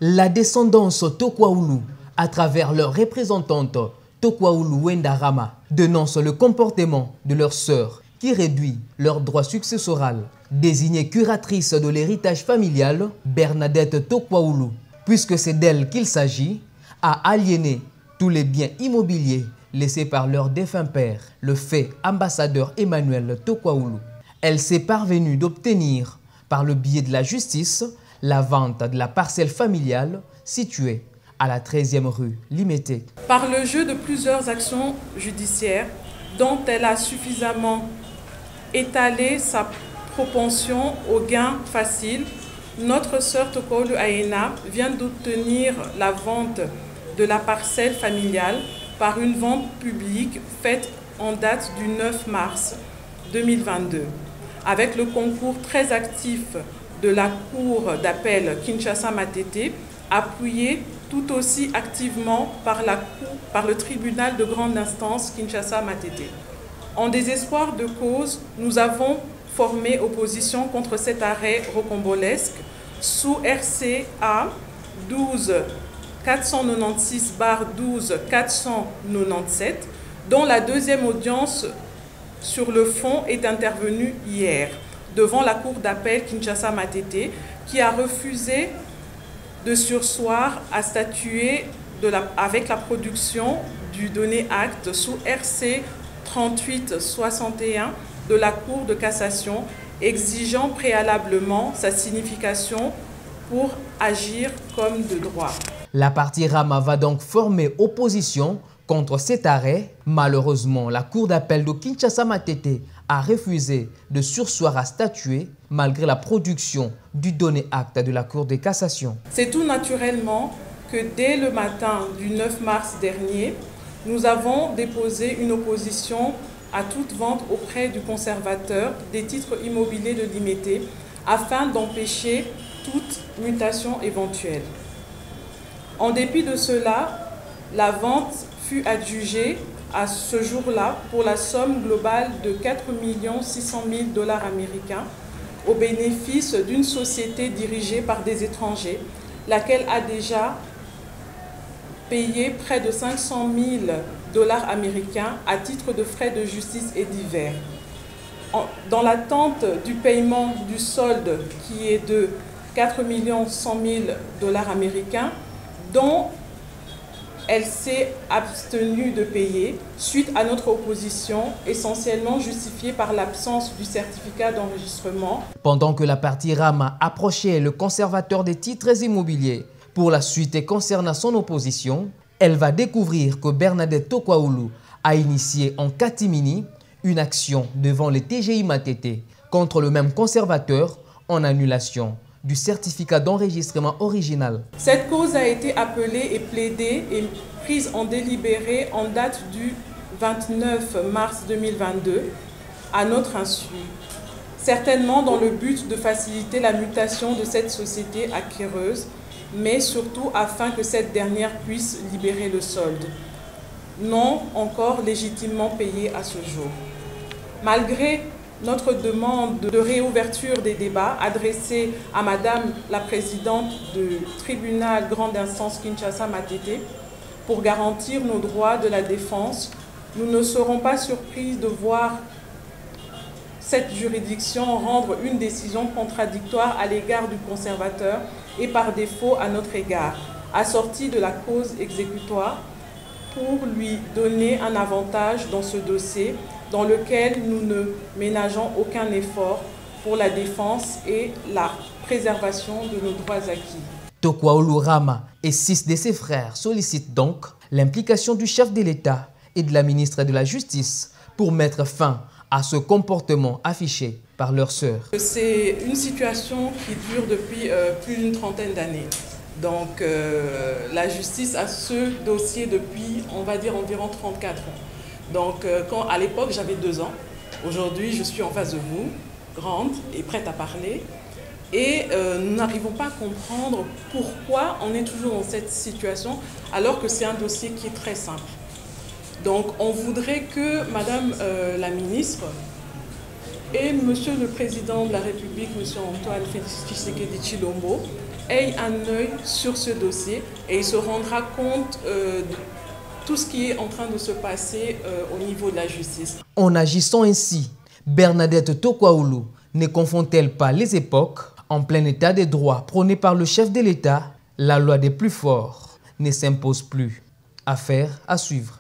La descendance Tokwaoulou, à travers leur représentante Tokwaoulou Wenda Rama, dénonce le comportement de leur sœur qui réduit leur droit successoral. Désignée curatrice de l'héritage familial, Bernadette Tokwaoulou, puisque c'est d'elle qu'il s'agit, a aliéné tous les biens immobiliers laissés par leur défunt père, le fait ambassadeur Emmanuel Tokwaoulou. Elle s'est parvenue d'obtenir, par le biais de la justice, la vente de la parcelle familiale située à la 13e rue Limété. Par le jeu de plusieurs actions judiciaires dont elle a suffisamment étalé sa propension au gain facile, notre sœur Tokwaoulou Aena vient d'obtenir la vente de la parcelle familiale par une vente publique faite en date du 9 mars 2022, avec le concours très actif de la Cour d'appel Kinshasa-Matete, appuyé tout aussi activement par le tribunal de grande instance Kinshasa-Matete. En désespoir de cause, nous avons formé opposition contre cet arrêt rocambolesque sous RCA 12-496/12-497, dont la deuxième audience sur le fond est intervenue hier devant la Cour d'appel Kinshasa-Matete, qui a refusé de surseoir à statuer avec la production du donné acte sous RC 3861 de la Cour de cassation, exigeant préalablement sa signification pour agir comme de droit. La partie Rama va donc former opposition contre cet arrêt. Malheureusement, la Cour d'appel de Kinshasa-Matete a refusé de surseoir à statuer malgré la production du donné acte de la Cour de cassation. C'est tout naturellement que dès le matin du 9 mars dernier, nous avons déposé une opposition à toute vente auprès du conservateur des titres immobiliers de Limété afin d'empêcher toute mutation éventuelle. En dépit de cela, la vente fut adjugée à ce jour-là pour la somme globale de 4 600 000 $ américains au bénéfice d'une société dirigée par des étrangers, laquelle a déjà payé près de 500 000 $ américains à titre de frais de justice et divers. Dans l'attente du paiement du solde qui est de 4 100 000 $ américains, dont elle s'est abstenue de payer suite à notre opposition, essentiellement justifiée par l'absence du certificat d'enregistrement. Pendant que la partie Rama approchait le conservateur des titres immobiliers pour la suite et concernant son opposition, elle va découvrir que Bernadette Tokwaoulou a initié en catimini une action devant le TGI Matete contre le même conservateur en annulation du certificat d'enregistrement original. Cette cause a été appelée et plaidée et prise en délibéré en date du 29 mars 2022 à notre insu, certainement dans le but de faciliter la mutation de cette société acquéreuse, mais surtout afin que cette dernière puisse libérer le solde, non encore légitimement payé à ce jour. Malgré notre demande de réouverture des débats adressée à Madame la Présidente du tribunal grande instance Kinshasa-Matete pour garantir nos droits de la défense, nous ne serons pas surpris de voir cette juridiction rendre une décision contradictoire à l'égard du conservateur et par défaut à notre égard, assortie de la cause exécutoire pour lui donner un avantage dans ce dossier dans lequel nous ne ménageons aucun effort pour la défense et la préservation de nos droits acquis. Tokwaoulou Rama et 6 de ses frères sollicitent donc l'implication du chef de l'État et de la ministre de la Justice pour mettre fin à ce comportement affiché par leur sœur. C'est une situation qui dure depuis plus d'une trentaine d'années. Donc la justice a ce dossier depuis, on va dire, environ 34 ans. Donc quand à l'époque j'avais 2 ans, aujourd'hui je suis en face de vous, grande et prête à parler. Et nous n'arrivons pas à comprendre pourquoi on est toujours dans cette situation alors que c'est un dossier qui est très simple. Donc on voudrait que Madame la ministre et Monsieur le Président de la République, Monsieur Antoine Félix Tshisekedi Tshilombo, ait un œil sur ce dossier et il se rendra compte de tout ce qui est en train de se passer au niveau de la justice. En agissant ainsi, Bernadette Tokwaoulou ne confond-elle pas les époques? En plein état des droits prôné par le chef de l'État, la loi des plus forts ne s'impose plus. Affaire à suivre.